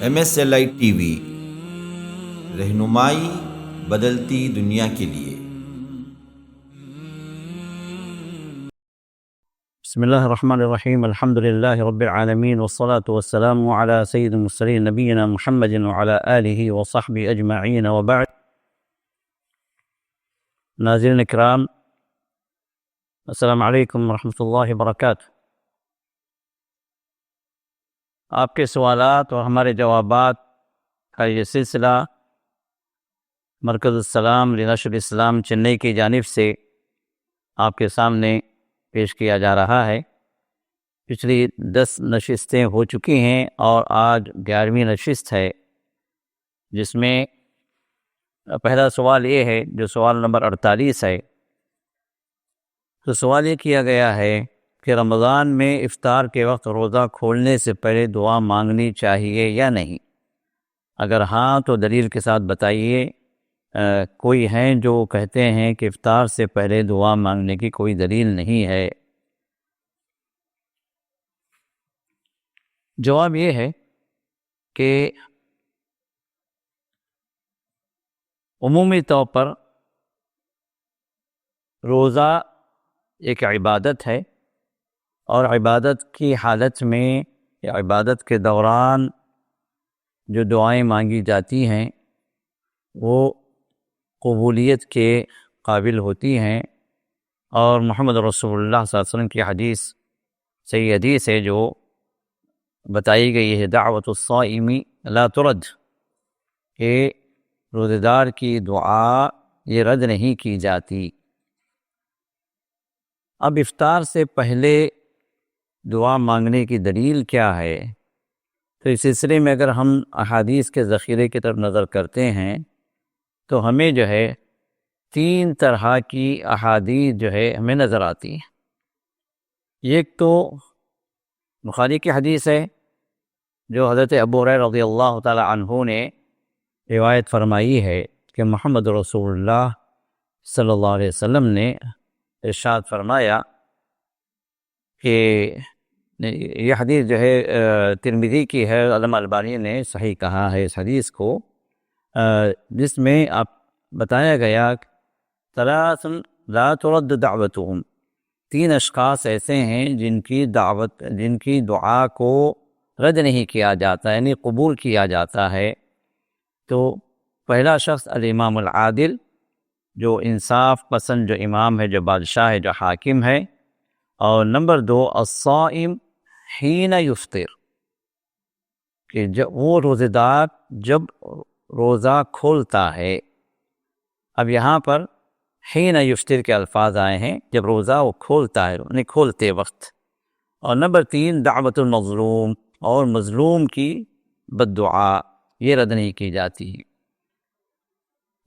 MSLI T V, رہنمائی بدلتی دنیا کے لیے۔ بسم اللہ الرحمن الرحیم، الحمد للہ رب العالمین، والصلاة والسلام علی سید المرسلین نبینا محمد وعلی آلہ وصحبہ اجمعین، وبعد۔ ناظرین اکرام، السلام علیکم ورحمۃ اللہ وبرکاتہ۔ آپ کے سوالات اور ہمارے جوابات کا یہ سلسلہ مرکز السلام لنشر الاسلام چنئی کی جانب سے آپ کے سامنے پیش کیا جا رہا ہے۔ پچھلی 10 نشستیں ہو چکی ہیں اور آج 11ویں نشست ہے، جس میں پہلا سوال یہ ہے جو سوال نمبر 48 ہے۔ تو سوال یہ کیا گیا ہے کہ رمضان میں افطار کے وقت روزہ کھولنے سے پہلے دعا مانگنی چاہیے یا نہیں؟ اگر ہاں تو دلیل کے ساتھ بتائیے۔ کوئی ہیں جو کہتے ہیں کہ افطار سے پہلے دعا مانگنے کی کوئی دلیل نہیں ہے۔ جواب یہ ہے کہ عمومی طور پر روزہ ایک عبادت ہے، اور عبادت کی حالت میں یا عبادت کے دوران جو دعائیں مانگی جاتی ہیں وہ قبولیت کے قابل ہوتی ہیں، اور محمد رسول اللہ صلی اللہ علیہ وسلم کی حدیث صحیح حدیث ہے جو بتائی گئی ہے، دعوت الصائم لا ترد، کہ روزہ دار کی دعا یہ رد نہیں کی جاتی۔ اب افطار سے پہلے دعا مانگنے کی دلیل کیا ہے؟ تو اس سلسلے میں اگر ہم احادیث کے ذخیرے کی طرف نظر کرتے ہیں تو ہمیں جو ہے 3 طرح کی احادیث جو ہے ہمیں نظر آتی ہیں۔ ایک تو بخاری کی حدیث ہے جو حضرت ابو ہریرہ رضی اللہ تعالی عنہ نے روایت فرمائی ہے کہ محمد رسول اللہ صلی اللہ علیہ وسلم نے ارشاد فرمایا کہ یہ حدیث جو ہے ترمذی کی ہے، علامہ البانی نے صحیح کہا ہے اس حدیث کو، جس میں آپ بتایا گیا ثلاث لا ترد دعوتهم، 3 اشخاص ایسے ہیں جن کی دعا کو رد نہیں کیا جاتا، یعنی قبول کیا جاتا ہے۔ تو پہلا شخص الامام العادل، جو انصاف پسند جو امام ہے، جو بادشاہ ہے، جو حاکم ہے، اور نمبر 2 الصائم حین یفطر، کہ جب وہ روزہ دار جب روزہ کھولتا ہے۔ اب یہاں پر حین یفطر کے الفاظ آئے ہیں، جب روزہ وہ کھولتا ہے، یعنی کھولتے وقت۔ اور نمبر 3 دعوت المظلوم، اور مظلوم کی بد دعا یہ رد نہیں کی جاتی۔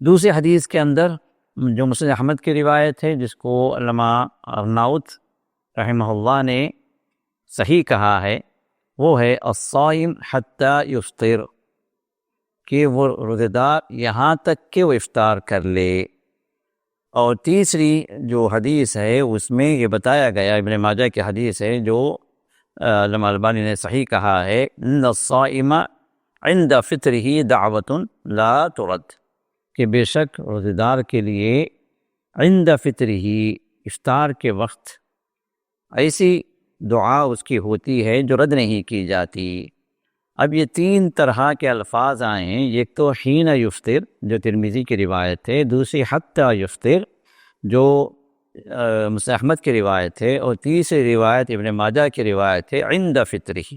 دوسری حدیث کے اندر جو مسند احمد کی روایت ہے، جس کو علامہ ارناؤت رحمہ اللہ نے صحیح کہا ہے، وہ ہے الصائم حتی یفطر، کہ وہ روزہ دار یہاں تک کہ وہ افطار کر لے۔ اور تیسری جو حدیث ہے اس میں یہ بتایا گیا، ابن ماجہ کی حدیث ہے جو علامہ البانی نے صحیح کہا ہے، ان الصائم عند فطرہ دعوت لا ترد، کہ بے شک روزہ دار کے لیے عند فطرہ، افطار کے وقت ایسی دعا اس کی ہوتی ہے جو رد نہیں کی جاتی۔ اب یہ 3 طرح کے الفاظ آئے ہیں، ایک تو حین یفطر جو ترمذی کی روایت ہے، دوسری حتی یفطر جو مسند احمد کی روایت ہے، اور تیسری روایت ابن ماجہ کی روایت ہے عند فطرہ۔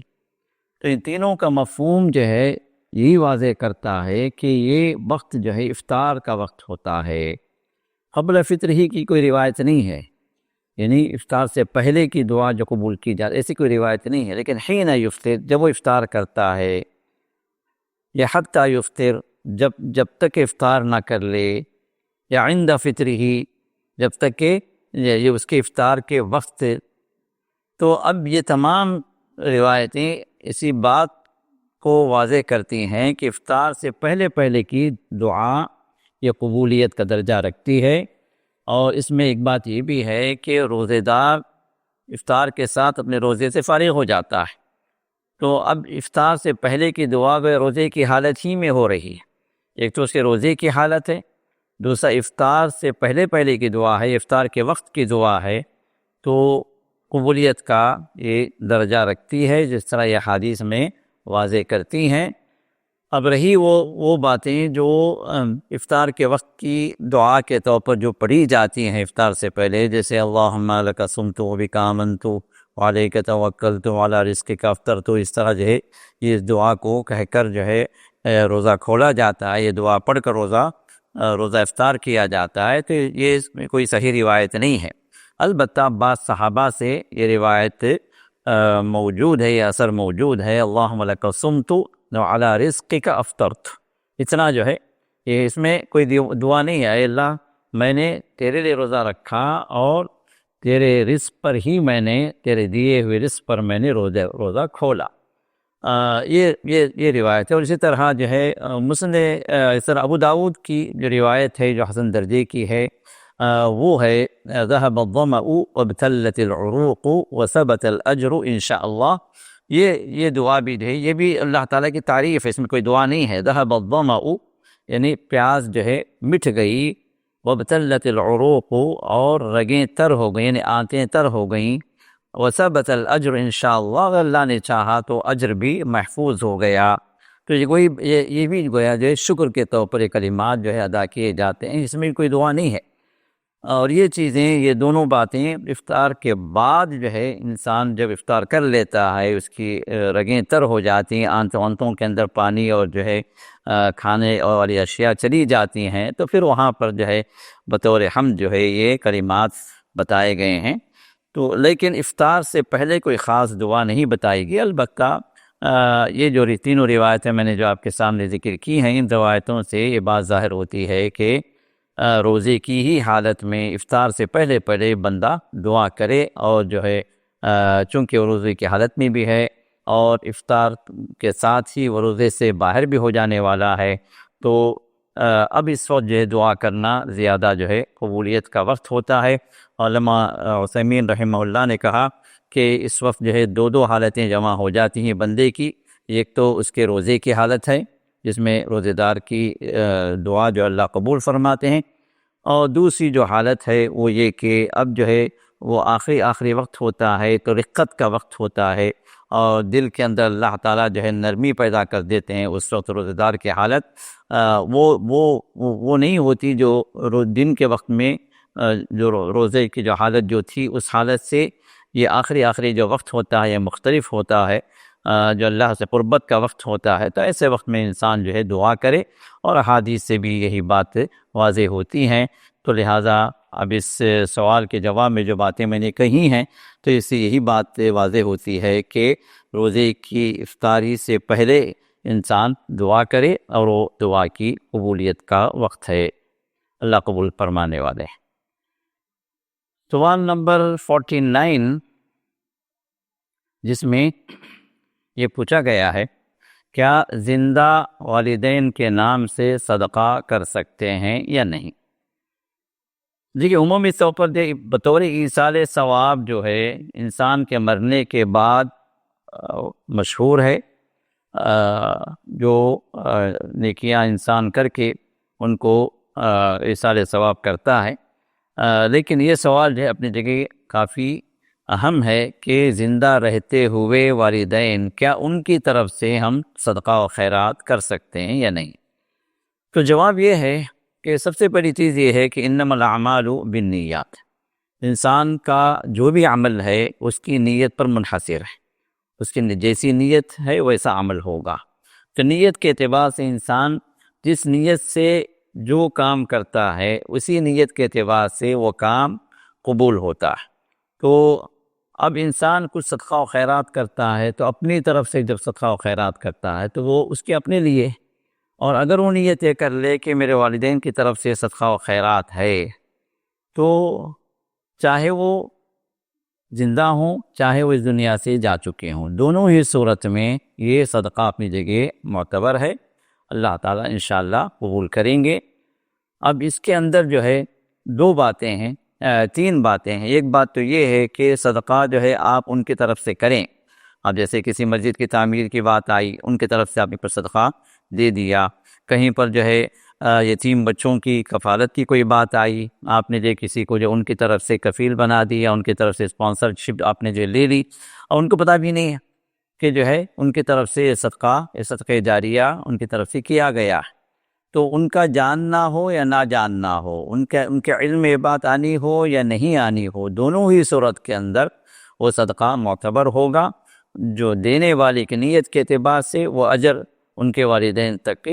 تو ان تینوں کا مفہوم جو ہے یہی واضح کرتا ہے کہ یہ وقت جو ہے افطار کا وقت ہوتا ہے، قبل فطر ہی کی کوئی روایت نہیں ہے، یعنی افطار سے پہلے کی دعا جو قبول کی جاتی ایسی کوئی روایت نہیں ہے۔ لیکن حین یفطر جب وہ افطار کرتا ہے، یا حتی یفطر جب تک افطار نہ کر لے، یا عند فطر ہی جب تک کہ یہ اس کے افطار کے وقت۔ تو اب یہ تمام روایتیں اسی بات کو واضح کرتی ہیں کہ افطار سے پہلے کی دعا یہ قبولیت کا درجہ رکھتی ہے۔ اور اس میں ایک بات یہ بھی ہے کہ روزے دار افطار کے ساتھ اپنے روزے سے فارغ ہو جاتا ہے، تو اب افطار سے پہلے کی دعا وہ روزے کی حالت ہی میں ہو رہی ہے. ایک تو اس کے روزے کی حالت ہے، دوسرا افطار سے پہلے کی دعا ہے، افطار کے وقت کی دعا ہے. تو قبولیت کا یہ درجہ رکھتی ہے جس طرح یہ حدیث میں واضح کرتی ہیں. اب رہی وہ باتیں جو افطار کے وقت کی دعا کے طور پر جو پڑھی جاتی ہیں افطار سے پہلے، جیسے اللہم لک صمت وبک آمنت وعلیک توکلت وعلی رزقک افطرت، اس طرح جو ہے یہ دعا کو کہہ کر جو ہے روزہ کھولا جاتا ہے، یہ دعا پڑھ کر روزہ افطار کیا جاتا ہے. تو یہ اس میں کوئی صحیح روایت نہیں ہے. البتہ بعض صحابہ سے یہ روایت موجود ہے، یہ اثر موجود ہے، اللہم لک صمت وعلی رزقک افطرت. اتنا جو ہے یہ اس میں کوئی دعا نہیں ہے، اے اللہ میں نے تیرے لیے روزہ رکھا اور تیرے رزق پر ہی میں نے، تیرے دیے ہوئے رزق پر میں نے روزہ کھولا. یہ روایت ہے. اور اسی طرح جو ہے مسند اس طرح ابو داود کی جو روایت ہے جو حسن درجے کی ہے وہ ہے ذهب الظمأ وابتلت العروق وثبت الاجر ان شاء اللہ. یہ دعا بھی ہے، یہ بھی اللہ تعالیٰ کی تعریف ہے، اس میں کوئی دعا نہیں ہے. ذهب الظمأ یعنی پیاس جو ہے مٹ گئی، وابتلت العروق اور رگیں تر ہو گئیں یعنی آنتیں تر ہو گئیں، وثبت الاجر انشاءاللہ، اگر اللہ نے چاہا تو اجر بھی محفوظ ہو گیا. تو یہ بھی گویا جو ہے شکر کے طور پر یہ کلمات جو ہے ادا کیے جاتے ہیں، اس میں کوئی دعا نہیں ہے. اور یہ چیزیں، یہ دونوں باتیں افطار کے بعد جو ہے انسان جب افطار کر لیتا ہے، اس کی رگیں تر ہو جاتی ہیں، آنتوں کے اندر پانی اور جو ہے کھانے والی اشیاء چلی جاتی ہیں، تو پھر وہاں پر جو ہے بطور حمد جو ہے یہ کلمات بتائے گئے ہیں. تو لیکن افطار سے پہلے کوئی خاص دعا نہیں بتائی گئی. البتہ یہ جو تینوں روایتیں میں نے جو آپ کے سامنے ذکر کی ہیں، ان روایتوں سے یہ بات ظاہر ہوتی ہے کہ روزے کی ہی حالت میں افطار سے پہلے بندہ دعا کرے، اور جو ہے چونکہ وہ روزے کی حالت میں بھی ہے اور افطار کے ساتھ ہی وہ روزے سے باہر بھی ہو جانے والا ہے، تو اب اس وقت جو ہے دعا کرنا زیادہ جو ہے قبولیت کا وقت ہوتا ہے. علامہ عثیمین رحمہ اللہ نے کہا کہ اس وقت جو ہے دو حالتیں جمع ہو جاتی ہیں بندے کی. ایک تو اس کے روزے کی حالت ہے جس میں روزے دار کی دعا جو اللہ قبول فرماتے ہیں، اور دوسری جو حالت ہے وہ یہ کہ اب جو ہے وہ آخری وقت ہوتا ہے، تو رقت کا وقت ہوتا ہے، اور دل کے اندر اللہ تعالیٰ جو ہے نرمی پیدا کر دیتے ہیں. اس وقت روزے دار کی حالت وہ نہیں ہوتی جو دن کے وقت میں جو روزے کی جو حالت جو تھی، اس حالت سے یہ آخری جو وقت ہوتا ہے یہ مختلف ہوتا ہے، جو اللہ سے قربت کا وقت ہوتا ہے. تو ایسے وقت میں انسان جو ہے دعا کرے، اور احادیث سے بھی یہی بات واضح ہوتی ہیں. تو لہٰذا اب اس سوال کے جواب میں جو باتیں میں نے کہی ہیں، تو اس سے یہی بات واضح ہوتی ہے کہ روزے کی افطاری سے پہلے انسان دعا کرے، اور وہ دعا کی قبولیت کا وقت ہے. اللہ قبول فرمانے والے. سوال نمبر 49 جس میں یہ پوچھا گیا ہے، کیا زندہ والدین کے نام سے صدقہ کر سکتے ہیں یا نہیں؟ دیکھیے عمومی طور پر بطور ایصال ثواب جو ہے انسان کے مرنے کے بعد مشہور ہے، جو نیکیاں انسان کر کے ان کو ایصال ثواب کرتا ہے. لیکن یہ سوال جو ہے اپنی جگہ کافی اہم ہے کہ زندہ رہتے ہوئے والدین، کیا ان کی طرف سے ہم صدقہ و خیرات کر سکتے ہیں یا نہیں؟ تو جواب یہ ہے کہ سب سے پہلی چیز یہ ہے کہ انما الاعمال بالنیات، انسان کا جو بھی عمل ہے اس کی نیت پر منحصر ہے، اس کی جیسی نیت ہے ویسا عمل ہوگا. تو نیت کے اعتبار سے انسان جس نیت سے جو کام کرتا ہے اسی نیت کے اعتبار سے وہ کام قبول ہوتا ہے. تو اب انسان کچھ صدقہ و خیرات کرتا ہے تو اپنی طرف سے جب صدقہ و خیرات کرتا ہے تو وہ اس کے اپنے لیے، اور اگر وہ نیت یہ کر لے کہ میرے والدین کی طرف سے صدقہ و خیرات ہے، تو چاہے وہ زندہ ہوں چاہے وہ اس دنیا سے جا چکے ہوں، دونوں ہی صورت میں یہ صدقہ اپنی جگہ معتبر ہے، اللہ تعالیٰ انشاءاللہ قبول کریں گے. اب اس کے اندر جو ہے دو باتیں ہیں، تین باتیں ہیں. ایک بات تو یہ ہے کہ صدقہ جو ہے آپ ان کی طرف سے کریں، اب جیسے کسی مسجد کی تعمیر کی بات آئی، ان کی طرف سے آپ نے پر صدقہ دے دیا، کہیں پر جو ہے یتیم بچوں کی کفالت کی کوئی بات آئی، آپ نے جو کسی کو جو ان کی طرف سے کفیل بنا دیا، ان کی طرف سے اسپانسرشپ آپ نے جو لے لی، اور ان کو پتہ بھی نہیں ہے کہ جو ہے ان کی طرف سے یہ صدقہ جاریہ ان کی طرف سے کیا گیا ہے، تو ان کا جاننا ہو یا نہ جاننا ہو، ان کے علم میں بات آنی ہو یا نہیں آنی ہو، دونوں ہی صورت کے اندر وہ صدقہ معتبر ہوگا۔ جو دینے والے کی نیت کے اعتبار سے وہ اجر ان کے والدین تک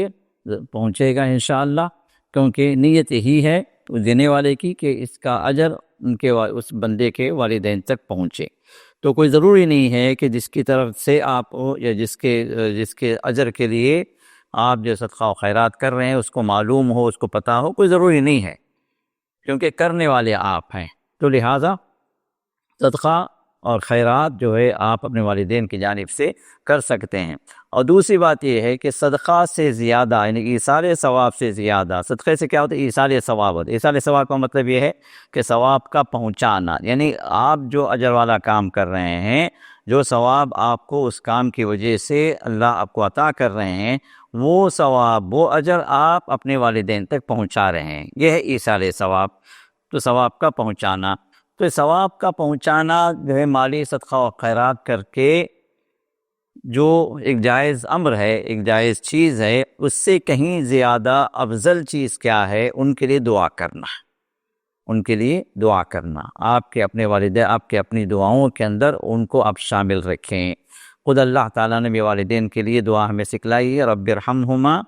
پہنچے گا انشاءاللہ، کیونکہ نیت ہی ہے دینے والے کی کہ اس کا اجر ان کے اس بندے کے والدین تک پہنچے۔ تو کوئی ضروری نہیں ہے کہ جس کی طرف سے آپ یا جس کے اجر کے لیے آپ جو صدقہ و خیرات کر رہے ہیں اس کو معلوم ہو، اس کو پتہ ہو، کوئی ضروری نہیں ہے، کیونکہ کرنے والے آپ ہیں۔ تو لہٰذا صدقہ اور خیرات جو ہے آپ اپنے والدین کی جانب سے کر سکتے ہیں۔ اور دوسری بات یہ ہے کہ صدقہ سے زیادہ یعنی ایصال ثواب سے زیادہ، صدقے سے کیا ہوتا ہے؟ ایصال ثواب ہوتا ہے۔ ایصال ثواب کا مطلب یہ ہے کہ ثواب کا پہنچانا، یعنی آپ جو اجر والا کام کر رہے ہیں، جو ثواب آپ کو اس کام کی وجہ سے اللہ آپ کو عطا کر رہے ہیں، وہ ثواب وہ اجر آپ اپنے والدین تک پہنچا رہے ہیں، یہ ہے ایصال ثواب۔ تو ثواب کا پہنچانا، تو ثواب کا پہنچانا جو ہے مالی صدقہ و خیرات کر کے جو ایک جائز امر ہے، ایک جائز چیز ہے، اس سے کہیں زیادہ افضل چیز کیا ہے؟ ان کے لیے دعا کرنا، ان کے لیے دعا کرنا۔ آپ کے اپنے والدین، آپ کے اپنی دعاؤں کے اندر ان کو آپ شامل رکھیں۔ خود اللہ تعالیٰ نے بھی والدین کے لیے دعا ہمیں سکھلائی ہے، رب ارحمہما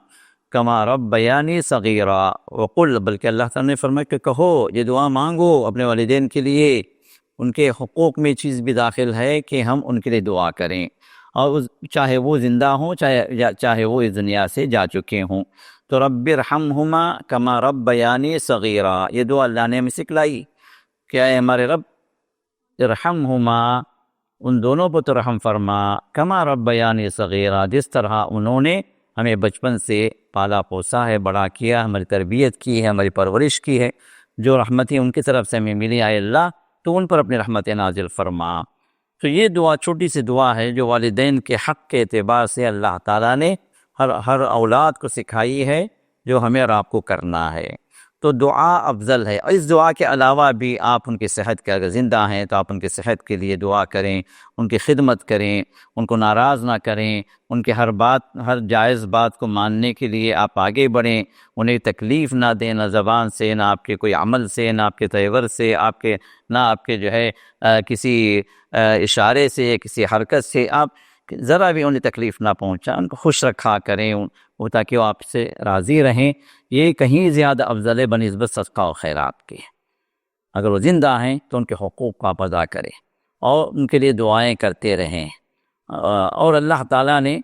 کما ربیانی صغیرا وقل، بلکہ اللہ تعالیٰ نے فرمایا کہ کہو، یہ دعا مانگو اپنے والدین کے لیے، ان کے حقوق میں چیز بھی داخل ہے کہ ہم ان کے لیے دعا کریں، اور چاہے وہ زندہ ہوں چاہے وہ اس دنیا سے جا چکے ہوں۔ تو رب ارحمہما کما ربیانی صغیرا، یہ دعا اللہ نے ہمیں سکھلائی کہ اے ہمارے رب ارحمہما، ان دونوں پر تو رحم فرما، کما ربیانی صغیرا، جس طرح انہوں نے ہمیں بچپن سے پالا پوسا ہے، بڑا کیا، ہماری تربیت کی ہے، ہماری پرورش کی ہے، جو رحمتیں ان کی طرف سے ہمیں ملی آئے اللہ، تو ان پر اپنی رحمت نازل فرما۔ تو یہ دعا چھوٹی سی دعا ہے جو والدین کے حق کے اعتبار سے اللہ تعالیٰ نے ہر اولاد کو سکھائی ہے، جو ہمیں اور آپ کو کرنا ہے۔ تو دعا افضل ہے۔ اس دعا کے علاوہ بھی آپ ان کی صحت کے، اگر زندہ ہیں تو آپ ان کی صحت کے لیے دعا کریں، ان کی خدمت کریں، ان کو ناراض نہ کریں، ان کے ہر جائز بات کو ماننے کے لیے آپ آگے بڑھیں، انہیں تکلیف نہ دیں، نہ زبان سے، نہ آپ کے کوئی عمل سے، نہ آپ کے تیور سے، نہ آپ کے جو ہے کسی اشارے سے، کسی حرکت سے آپ ذرا بھی انہیں تکلیف نہ پہنچائیں، ان کو خوش رکھا کریں، وہ تاکہ وہ آپ سے راضی رہیں۔ یہ کہیں زیادہ افضل ہے بنسبت صدقہ و خیرات کے۔ اگر وہ زندہ ہیں تو ان کے حقوق کو آپ ادا کریں اور ان کے لیے دعائیں کرتے رہیں۔ اور اللہ تعالیٰ نے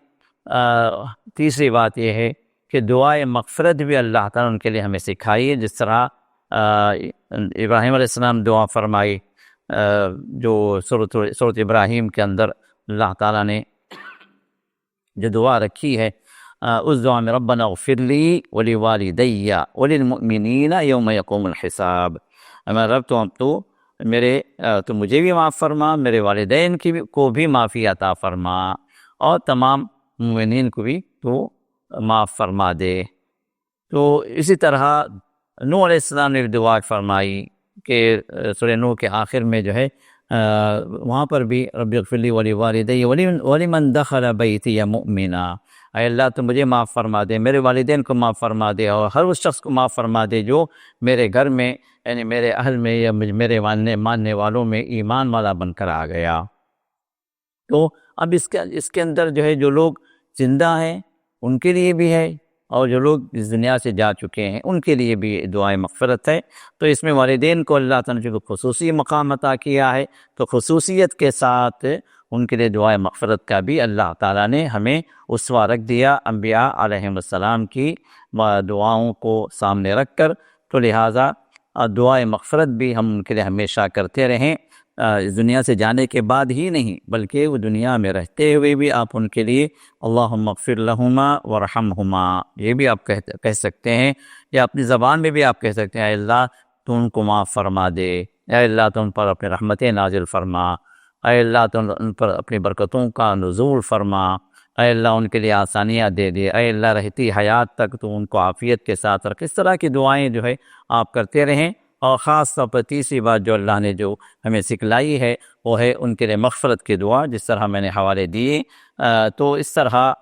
تیسری بات یہ ہے کہ دعائے مغفرت بھی اللہ تعالیٰ نے ان کے لیے ہمیں سکھائی ہے، جس طرح ابراہیم علیہ السلام دعا فرمائی، جو سورۃ ابراہیم کے اندر اللہ تعالیٰ نے جو دعا رکھی ہے، اس دعا میں ربنا اغفر لی ولوالدی وللمؤمنین یوم یقوم الحساب، ہمارا رب تو مجھے بھی معاف فرما، میرے والدین کو بھی معافی عطا فرما، اور تمام مومنین کو بھی تو معاف فرما دے۔ تو اسی طرح نوح علیہ السلام نے دعا فرمائی کہ سورہ نوح کے آخر میں جو ہے وہاں پر بھی رب اغفر لی ولوالدی ولمن دخل بیتی مؤمنا، اے اللہ تو مجھے معاف فرما دے، میرے والدین کو معاف فرما دے، اور ہر اس شخص کو معاف فرما دے جو میرے گھر میں یعنی میرے اہل میں یا میرے ماننے والوں میں ایمان والا بن کر آ گیا۔ تو اب اس کے اندر جو ہے جو لوگ زندہ ہیں ان کے لیے بھی ہے، اور جو لوگ اس دنیا سے جا چکے ہیں ان کے لیے بھی دعائے مغفرت ہے۔ تو اس میں والدین کو اللہ تعالیٰ نے جو خصوصی مقام عطا کیا ہے، تو خصوصیت کے ساتھ ان کے لیے دعائے مغفرت کا بھی اللہ تعالیٰ نے ہمیں اسوہ رکھ دیا انبیاء علیہم السلام کی دعاؤں کو سامنے رکھ کر۔ تو لہٰذا دعائے مغفرت بھی ہم ان کے لیے ہمیشہ کرتے رہیں، اس دنیا سے جانے کے بعد ہی نہیں بلکہ وہ دنیا میں رہتے ہوئے بھی آپ ان کے لیے اللہم اغفر لہما ورحمہما، یہ بھی آپ کہہ سکتے ہیں، یا اپنی زبان میں بھی آپ کہہ سکتے ہیں، اے اللہ تو ان کو معاف فرما دے، اے اللہ تو ان پر اپنے رحمتیں نازل فرما، اے اللہ تو ان پر اپنی برکتوں کا نزول فرما، اے اللہ ان کے لیے آسانیاں دے دے، اے اللہ رہتی حیات تک تو ان کو عافیت کے ساتھ رکھ۔ اس طرح کی دعائیں جو ہے آپ کرتے رہیں، اور خاص طور پر تیسری بات جو اللہ نے جو ہمیں سکھلائی ہے وہ ہے ان کے لیے مغفرت کی دعا، جس طرح میں نے حوالے دیے۔ تو اس طرح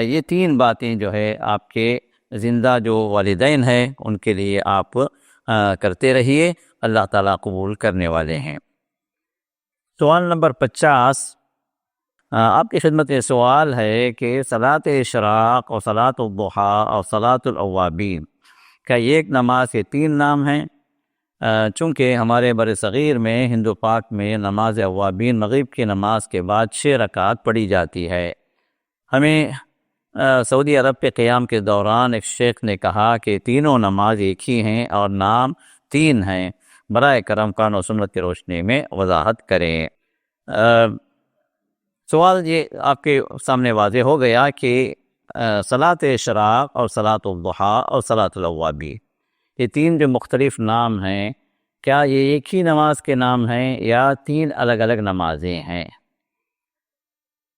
یہ تین باتیں جو ہے آپ کے زندہ جو والدین ہیں ان کے لیے آپ کرتے رہیے، اللہ تعالیٰ قبول کرنے والے ہیں۔ سوال نمبر 50 آپ کی خدمت میں سوال ہے کہ صلاۃ اشراق اور صلاۃ الضحیٰ اور صلاۃ الاوابین کا یہ ایک نماز کے تین نام ہیں؟ چونکہ ہمارے بر صغیر میں ہند و پاک میں نماز اوابین مغرب کی نماز کے بعد 6 رکعت پڑھی جاتی ہے۔ ہمیں سعودی عرب پہ قیام کے دوران ایک شیخ نے کہا کہ تینوں نماز ایک ہی ہیں اور نام تین ہیں، برائے کرم قرآن و سنت کی روشنی میں وضاحت کریں۔ سوال یہ آپ کے سامنے واضح ہو گیا کہ صلاۃ اشراق اور صلاۃ الضحیٰ اور صلاۃ الاوابین یہ تین جو مختلف نام ہیں، کیا یہ ایک ہی نماز کے نام ہیں یا تین الگ الگ نمازیں ہیں؟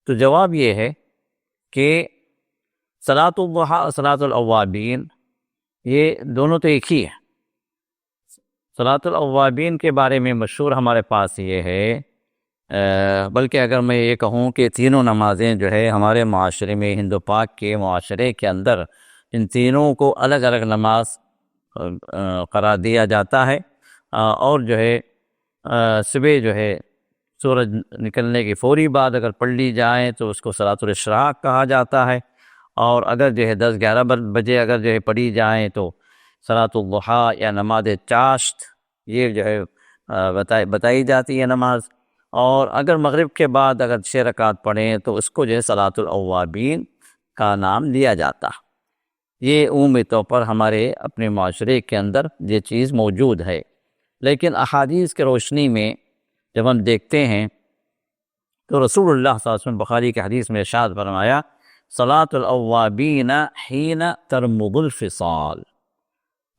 تو جواب یہ ہے کہ صلاۃ الضحیٰ اور صلاۃ الاوابین یہ دونوں تو ایک ہی ہیں۔ صلاۃ الاوابین کے بارے میں مشہور ہمارے پاس یہ ہے، بلکہ اگر میں یہ کہوں کہ تینوں نمازیں جو ہے ہمارے معاشرے میں، ہند و پاک کے معاشرے کے اندر ان تینوں کو الگ الگ نماز قرار دیا جاتا ہے، اور جو ہے صبح جو ہے سورج نکلنے کے فوری بعد اگر پڑھ لی جائے تو اس کو صلاۃ الاشراق کہا جاتا ہے، اور اگر جو ہے 10-11 بجے اگر جو ہے پڑھی جائیں تو صلاۃ الضحیٰ یا نماز چاشت یہ جو ہے بتائی جاتی ہے نماز، اور اگر مغرب کے بعد اگر 6 رکعت پڑھیں تو اس کو جو ہے صلاۃ الاوابین کا نام لیا جاتا۔ یہ عمومی طور پر ہمارے اپنے معاشرے کے اندر یہ چیز موجود ہے، لیکن احادیث کی روشنی میں جب ہم دیکھتے ہیں تو رسول اللہ صلی اللہ علیہ وسلم بخاری کی حدیث میں ارشاد فرمایا صلاۃ الاوابین حین ترمض الفصال،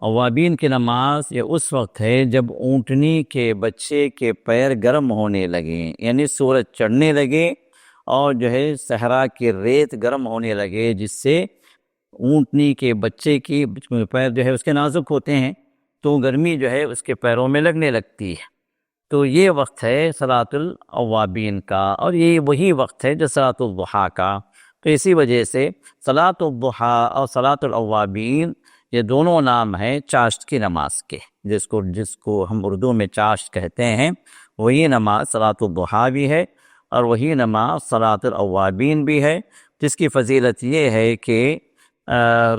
اوابین کی نماز یہ اس وقت ہے جب اونٹنی کے بچے کے پیر گرم ہونے لگیں، یعنی سورج چڑھنے لگے اور جو ہے صحرا کی ریت گرم ہونے لگے، جس سے اونٹنی کے بچے کی پیر جو ہے اس کے نازک ہوتے ہیں تو گرمی جو ہے اس کے پیروں میں لگنے لگتی ہے، تو یہ وقت ہے صلاۃ الاوابین کا، اور یہ وہی وقت ہے جو صلاۃ الضحیٰ کا۔ تو اسی وجہ سے صلاۃ الضحیٰ اور صلاۃ الاوابین یہ دونوں نام ہیں چاشت کی نماز کے، جس کو ہم اردو میں چاشت کہتے ہیں، وہی نماز صلاۃ الضحیٰ بھی ہے اور وہی نماز صلاۃ الاوابین بھی ہے، جس کی فضیلت یہ ہے کہ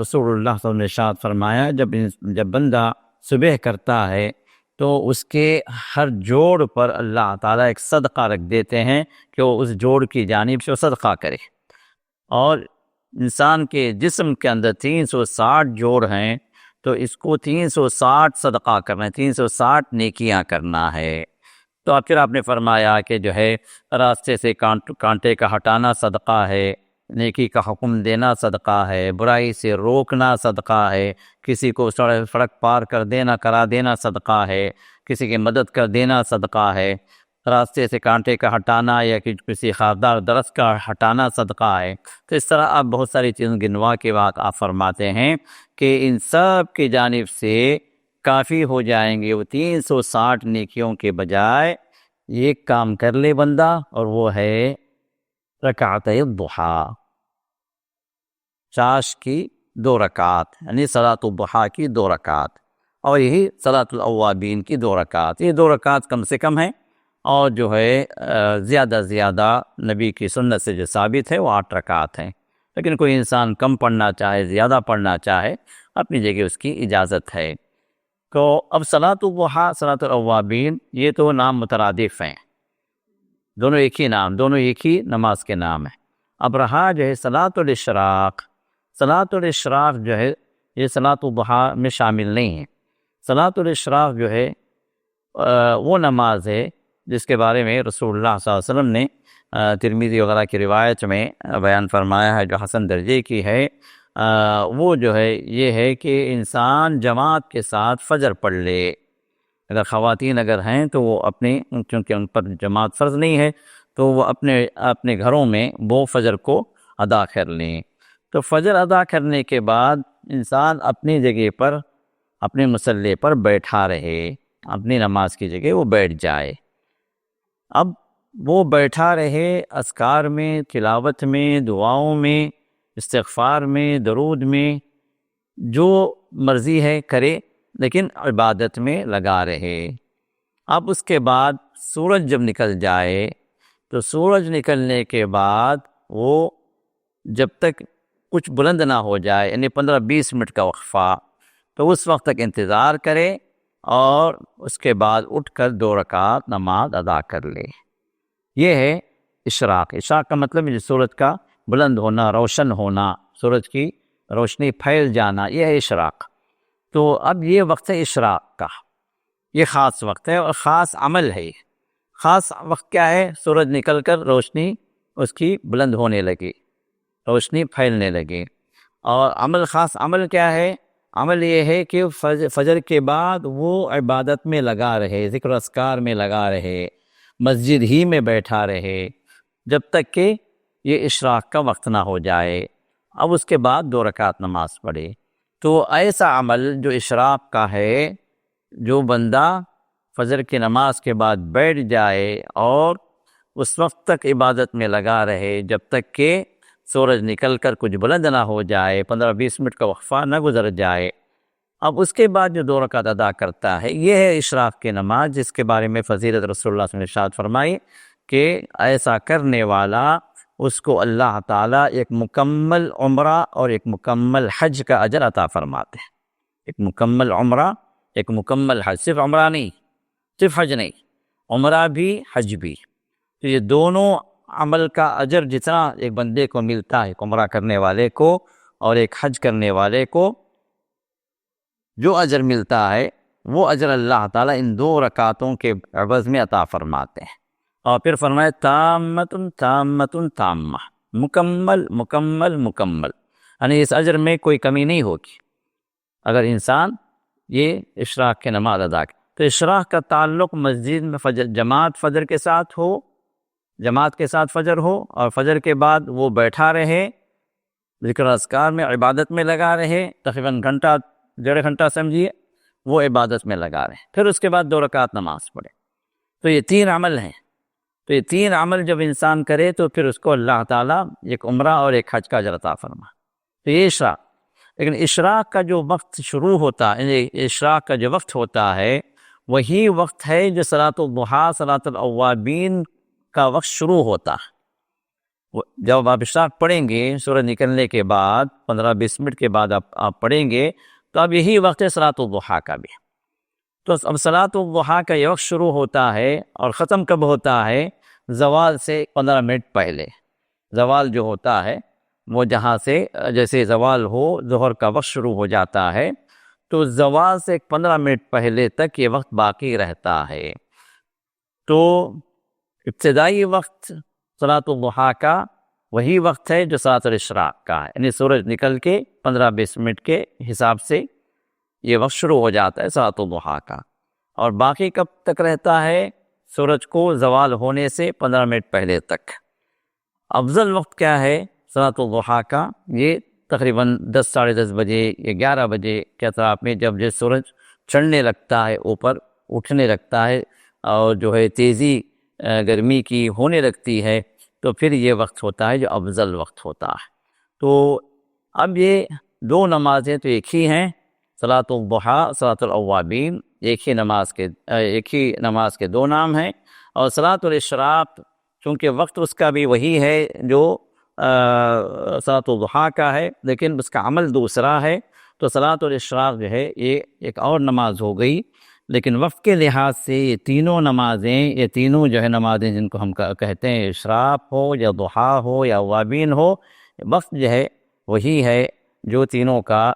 رسول اللہ صلی اللہ علیہ وسلم نے ارشاد فرمایا جب بندہ صبح کرتا ہے تو اس کے ہر جوڑ پر اللہ تعالیٰ ایک صدقہ رکھ دیتے ہیں کہ وہ اس جوڑ کی جانب سے صدقہ کرے، اور انسان کے جسم کے اندر 360 جوڑ ہیں تو اس کو 360 صدقہ کرنا ہے، 360 نیکیاں کرنا ہے۔ تو اب پھر آپ نے فرمایا کہ جو ہے راستے سے کانٹے کا ہٹانا صدقہ ہے، نیکی کا حکم دینا صدقہ ہے، برائی سے روکنا صدقہ ہے، کسی کو سڑک پار کرا دینا صدقہ ہے، کسی کی مدد کر دینا صدقہ ہے، راستے سے کانٹے کا ہٹانا یا کسی خاردار درخت کا ہٹانا صدقہ ہے۔ تو اس طرح آپ بہت ساری چیزیں گنوا کے بعد آپ فرماتے ہیں کہ ان سب کی جانب سے کافی ہو جائیں گے وہ 360 نیکیوں کے بجائے ایک کام کر لے بندہ، اور وہ ہے رکعتِ الضحیٰ، چاش کی 2 رکعات، یعنی صلاۃ الضحیٰ کی 2 رکعات، اور یہی صلاۃ الاوابین کی 2 رکعات۔ یہ 2 رکعات کم سے کم ہیں، اور جو ہے زیادہ نبی کی سنت سے جو ثابت ہے وہ 8 رکعات ہیں، لیکن کوئی انسان کم پڑھنا چاہے زیادہ پڑھنا چاہے اپنی جگہ اس کی اجازت ہے۔ تو اب صلاۃ الضحیٰ صلاۃ الاوابین یہ تو نام مترادف ہیں، دونوں ایک ہی نام، دونوں ایک ہی نماز کے نام ہیں۔ اب رہا جو ہے صلاۃ الاشراق، صلاۃ الاشراق جو ہے یہ صلاۃ الضحیٰ میں شامل نہیں ہے۔ صلاۃ الاشراق جو ہے وہ نماز ہے جس کے بارے میں رسول اللہ صلی اللہ علیہ وسلم نے ترمذی وغیرہ کی روایت میں بیان فرمایا ہے، جو حسن درجے کی ہے، وہ جو ہے یہ ہے کہ انسان جماعت کے ساتھ فجر پڑھ لے، اگر خواتین اگر ہیں تو وہ اپنے، چونکہ ان پر جماعت فرض نہیں ہے، تو وہ اپنے گھروں میں وہ فجر کو ادا کر لیں۔ تو فجر ادا کرنے کے بعد انسان اپنی جگہ پر، اپنے مصلی پر بیٹھا رہے، اپنی نماز کی جگہ وہ بیٹھ جائے۔ اب وہ بیٹھا رہے، اذکار میں، تلاوت میں، دعاؤں میں، استغفار میں، درود میں، جو مرضی ہے کرے، لیکن عبادت میں لگا رہے۔ اب اس کے بعد سورج جب نکل جائے تو سورج نکلنے کے بعد وہ جب تک کچھ بلند نہ ہو جائے، یعنی 15-20 منٹ کا وقفہ، تو اس وقت تک انتظار کرے اور اس کے بعد اٹھ کر 2 رکعت نماز ادا کر لے۔ یہ ہے اشراق۔ اشراق کا مطلب ہے سورج کا بلند ہونا، روشن ہونا، سورج کی روشنی پھیل جانا، یہ ہے اشراق۔ تو اب یہ وقت ہے اشراق کا، یہ خاص وقت ہے اور خاص عمل ہے۔ خاص وقت کیا ہے؟ سورج نکل کر روشنی اس کی بلند ہونے لگی، روشنی پھیلنے لگی۔ اور عمل، خاص عمل کیا ہے؟ عمل یہ ہے کہ فجر کے بعد وہ عبادت میں لگا رہے، ذکر و اذکار میں لگا رہے، مسجد ہی میں بیٹھا رہے جب تک کہ یہ اشراق کا وقت نہ ہو جائے۔ اب اس کے بعد 2 رکعت نماز پڑھے۔ تو ایسا عمل جو اشراق کا ہے، جو بندہ فجر کی نماز کے بعد بیٹھ جائے اور اس وقت تک عبادت میں لگا رہے جب تک کہ سورج نکل کر کچھ بلند نہ ہو جائے، 15-20 منٹ کا وقفہ نہ گزر جائے، اب اس کے بعد جو 2 رکعت ادا کرتا ہے، یہ ہے اشراق کی نماز، جس کے بارے میں فضیلت رسول اللہ صلی اللہ علیہ وسلم نے ارشاد فرمائی کہ ایسا کرنے والا اس کو اللہ تعالیٰ ایک مکمل عمرہ اور ایک مکمل حج کا اجر عطا فرماتے ہیں۔ ایک مکمل عمرہ، ایک مکمل حج، صرف عمرہ نہیں، صرف حج نہیں، عمرہ بھی حج بھی۔ تو یہ دونوں عمل کا اجر جتنا ایک بندے کو ملتا ہے، ایک عمرہ کرنے والے کو اور ایک حج کرنے والے کو جو اجر ملتا ہے، وہ اجر اللہ تعالیٰ ان 2 رکعتوں کے عوض میں عطا فرماتے ہیں۔ اور پھر فرمائے تامتن تامتن تامہ، مکمل مکمل مکمل، یعنی اس اجر میں کوئی کمی نہیں ہوگی اگر انسان یہ اشراق کی نماز ادا کرے۔ تو اشراق کا تعلق مسجد میں جماعت فجر کے ساتھ ہو، جماعت کے ساتھ فجر ہو، اور فجر کے بعد وہ بیٹھا رہے، ذکر اذکار میں، عبادت میں لگا رہے، تقریباً گھنٹہ 1.5 گھنٹہ سمجھیے وہ عبادت میں لگا رہے، پھر اس کے بعد 2 رکعت نماز پڑھے۔ تو یہ 3 عمل ہیں۔ تو یہ 3 عمل جب انسان کرے تو پھر اس کو اللہ تعالیٰ ایک عمرہ اور ایک حج کا اجر عطا فرما۔ تو یہ اشراق۔ لیکن اشراق کا جو وقت شروع ہوتا ہے، اشراق کا جو وقت ہوتا ہے، وہی وقت ہے جو صلاۃ الضحیٰ، صلاۃ الاوابین کا وقت شروع ہوتا ہے۔ جب آپ اشراق پڑھیں گے، سورج نکلنے کے بعد 15-20 منٹ کے بعد آپ پڑھیں گے، تو اب یہی وقت ہے صلاۃ الضحیٰ کا بھی۔ تو اب صلاۃ الضحیٰ کا یہ وقت شروع ہوتا ہے اور ختم کب ہوتا ہے؟ زوال سے 15 منٹ پہلے۔ زوال جو ہوتا ہے وہ جہاں سے جیسے زوال ہو، ظہر کا وقت شروع ہو جاتا ہے، تو زوال سے 15 منٹ پہلے تک یہ وقت باقی رہتا ہے۔ تو ابتدائی وقت صلاۃ الضحیٰ کا وہی وقت ہے جو صلاۃ الاشراق کا ہے، یعنی سورج نکل کے 15-20 منٹ کے حساب سے یہ وقت شروع ہو جاتا ہے صلاۃ الضحیٰ کا۔ اور باقی کب تک رہتا ہے؟ سورج کو زوال ہونے سے 15 منٹ پہلے تک۔ افضل وقت کیا ہے صلاۃ الضحیٰ کا؟ یہ تقریباً 10 ساڑھے 10 بجے یا 11 بجے کے اطراف میں، جب جو سورج چڑھنے لگتا ہے، اوپر اٹھنے لگتا ہے اور جو ہے تیزی گرمی کی ہونے لگتی ہے، تو پھر یہ وقت ہوتا ہے جو افضل وقت ہوتا ہے۔ تو اب یہ 2 نمازیں تو ایک ہی ہیں، صلاۃ الضحیٰ، صلاۃ الاوابین، ایک ہی نماز کے 2 نام ہیں۔ اور صلاۃ الاشراق چونکہ وقت اس کا بھی وہی ہے جو صلاۃ الضحیٰ کا ہے، لیکن اس کا عمل دوسرا ہے، تو صلاۃ الاشراق جو ہے یہ ایک اور نماز ہو گئی۔ لیکن وقت کے لحاظ سے یہ تینوں نمازیں، یہ تینوں جو ہے نمازیں جن کو ہم کہتے ہیں اشراق ہو یا ضحیٰ ہو یا اوابین ہو، وقت جو ہے وہی ہے جو تینوں کا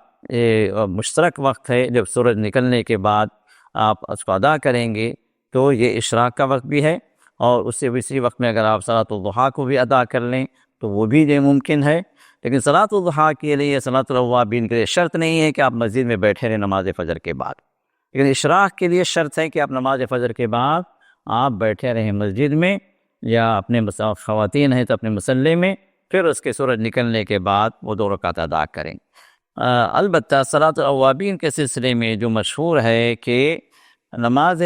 مشترک وقت ہے۔ جب سورج نکلنے کے بعد آپ اس کو ادا کریں گے تو یہ اشراق کا وقت بھی ہے، اور اس سے اسی وقت میں اگر آپ صلاۃ الضحیٰ کو بھی ادا کر لیں تو وہ بھی جو ممکن ہے۔ لیکن صلاۃ الضحیٰ کے لیے، صلاۃ الاوابین کے لیے شرط نہیں ہے کہ آپ مسجد میں بیٹھے رہیں نماز فجر کے بعد۔ لیکن اشراق کے لیے شرط ہے کہ آپ نماز فجر کے بعد آپ بیٹھے رہیں مسجد میں، یا اپنے خواتین ہیں تو اپنے مسلح میں، پھر اس کے سورج نکلنے کے بعد وہ 2 رکعت ادا کریں۔ البتہ صلاۃ الاوابین کے سلسلے میں جو مشہور ہے کہ نماز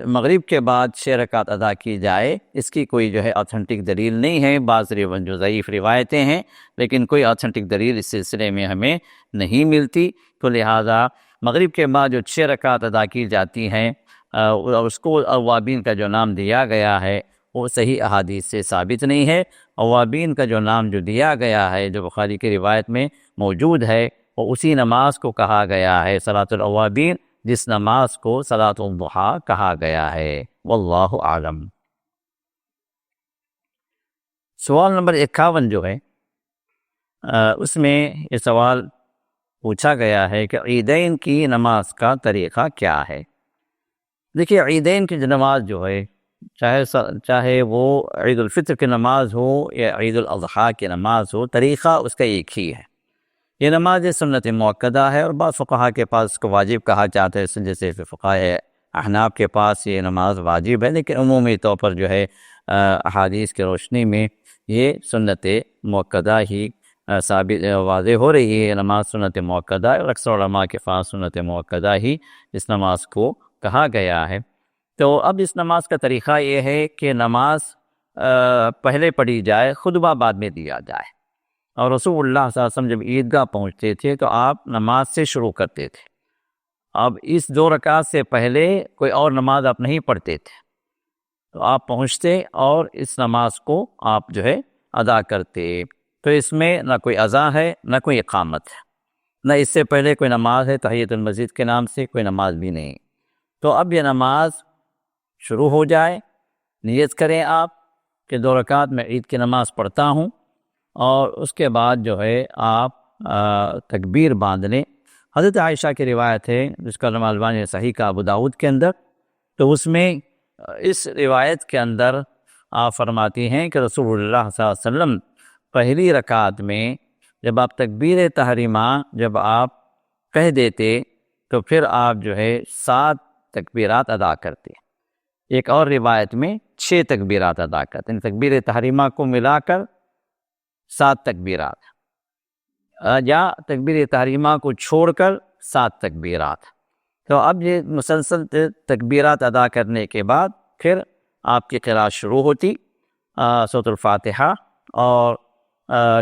مغرب کے بعد 6 رکعت ادا کی جائے، اس کی کوئی جو ہے آتھنٹک دلیل نہیں ہے، بعض جو ضعیف روایتیں ہیں، لیکن کوئی آتھنٹک دلیل اس سلسلے میں ہمیں نہیں ملتی، تو لہٰذا مغرب کے بعد جو 6 رکعت ادا کی جاتی ہیں اور اس کو اوابین کا جو نام دیا گیا ہے وہ صحیح احادیث سے ثابت نہیں ہے۔ اوابین کا جو نام جو دیا گیا ہے، جو بخاری کی روایت میں موجود ہے، وہ اسی نماز کو کہا گیا ہے صلاۃ الاوابین، جس نماز کو صلاۃ الضحیٰ کہا گیا ہے۔ واللہ اعلم۔ سوال نمبر 51 جو ہے اس میں یہ سوال پوچھا گیا ہے کہ عیدین کی نماز کا طریقہ کیا ہے؟ دیکھیے، عیدین کی نماز جو ہے، چاہے وہ عید الفطر کی نماز ہو یا عید الاضحیٰ کی نماز ہو، طریقہ اس کا ایک ہی ہے۔ یہ نماز سنت مؤکدہ ہے، اور بعض فقہا کے پاس اس کو واجب کہا جاتا ہے، جیسے فقہاء احناف کے پاس یہ نماز واجب ہے، لیکن عمومی طور پر جو ہے احادیث کی روشنی میں یہ سنت مؤکدہ ہی ثابت واضح ہو رہی ہے۔ یہ نماز سنت مؤکدہ ہے، اور اکثر علماء کے پاس سنت مؤکدہ ہی اس نماز کو کہا گیا ہے۔ تو اب اس نماز کا طریقہ یہ ہے کہ نماز پہلے پڑھی جائے، خطبہ بعد میں دیا جائے، اور رسول اللہ صلی اللہ علیہ وسلم جب عیدگاہ پہنچتے تھے تو آپ نماز سے شروع کرتے تھے۔ اب اس 2 رکعت سے پہلے کوئی اور نماز آپ نہیں پڑھتے تھے، تو آپ پہنچتے اور اس نماز کو آپ جو ہے ادا کرتے۔ تو اس میں نہ کوئی اذان ہے، نہ کوئی اقامت ہے، نہ اس سے پہلے کوئی نماز ہے تحیۃ المسجد کے نام سے، کوئی نماز بھی نہیں۔ تو اب یہ نماز شروع ہو جائے، نیت کریں آپ کہ 2 رکعت میں عید کی نماز پڑھتا ہوں، اور اس کے بعد جو ہے آپ تکبیر باندھ لیں۔ حضرت عائشہ کی روایت ہے، جس کا علامہ البانی نے صحیح کہا ابو داؤد کے اندر، تو اس میں اس روایت کے اندر آپ فرماتی ہیں کہ رسول اللہ صلی اللہ علیہ وسلم پہلی رکعت میں جب آپ تکبیر تحریمہ جب آپ کہہ دیتے تو پھر آپ جو ہے 7 تکبیرات ادا کرتے۔ ایک اور روایت میں 6 تکبیرات ادا کرتے ہیں، تکبیر تحریمہ کو ملا کر 7 تکبیرات، یا تکبیر تحریمہ کو چھوڑ کر 7 تکبیرات۔ تو اب یہ مسلسل تکبیرات ادا کرنے کے بعد پھر آپ کی قرأت شروع ہوتی سورۃ الفاتحہ، اور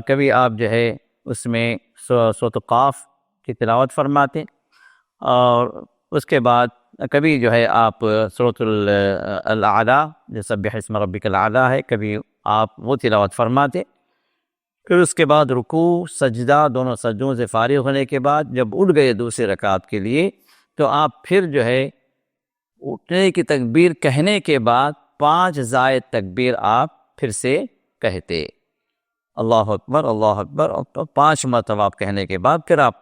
کبھی آپ جو ہے اس میں سورۃ قاف کی تلاوت فرماتے، اور اس کے بعد کبھی جو ہے آپ سورۃ الاعلیٰ جو سبح اسم ربک الاعلیٰ ہے، کبھی آپ وہ تلاوت فرماتے۔ پھر اس کے بعد رکوع سجدہ، دونوں سجدوں سے فارغ ہونے کے بعد جب اٹھ گئے دوسری رکعت کے لیے، تو آپ پھر جو ہے اٹھنے کی تکبیر کہنے کے بعد 5 زائد تکبیر آپ پھر سے کہتے، اللہ اکبر اللہ اکبر، 5 مرتبہ آپ کہنے کے بعد پھر آپ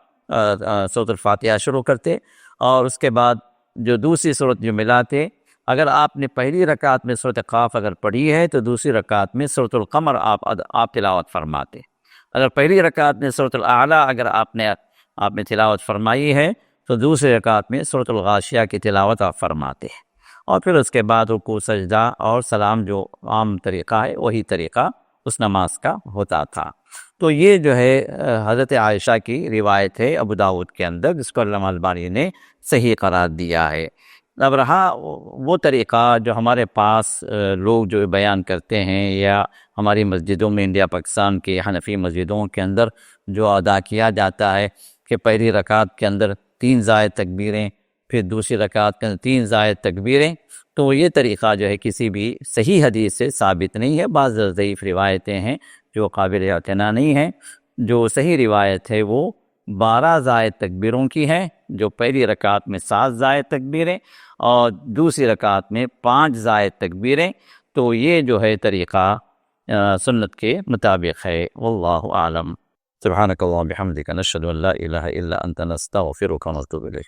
سورۃ الفاتحہ شروع کرتے، اور اس کے بعد جو دوسری سورت جو ملاتے، اگر آپ نے پہلی رکعت میں سورۃ قاف اگر پڑھی ہے تو دوسری رکعت میں سورۃ القمر آپ تلاوت فرماتے۔ اگر پہلی رکعت میں سورۃ الاعلیٰ اگر آپ نے تلاوت فرمائی ہے تو دوسری رکعت میں سورۃ الغاشیہ کی تلاوت آپ فرماتے ہیں، اور پھر اس کے بعد رکوع سجدہ اور سلام جو عام طریقہ ہے وہی طریقہ اس نماز کا ہوتا تھا۔ تو یہ جو ہے حضرت عائشہ کی روایت ہے ابو داؤد کے اندر، جس کو علامہ البانی نے صحیح قرار دیا ہے۔ اب رہا وہ طریقہ جو ہمارے پاس لوگ جو بیان کرتے ہیں، یا ہماری مسجدوں میں انڈیا پاکستان کی حنفی مسجدوں کے اندر جو ادا کیا جاتا ہے کہ پہلی رکعت کے اندر 3 زائد تکبیریں، پھر دوسری رکعت کے اندر 3 زائد تکبیریں، تو یہ طریقہ جو ہے کسی بھی صحیح حدیث سے ثابت نہیں ہے۔ بعض ضعیف روایتیں ہیں جو قابل اعتنا نہیں ہیں۔ جو صحیح روایت ہے وہ 12 زائد تکبیروں کی ہے، جو پہلی رکعت میں 7 زائد تکبیریں اور دوسری رکعت میں 5 زائد تکبیریں، تو یہ جو ہے طریقہ سنت کے مطابق ہے۔ واللہ اعلم۔ سبحانک اللہم بحمدک، نشہد ان لا الہ الا انت، نستغفرک ونتوب الیک۔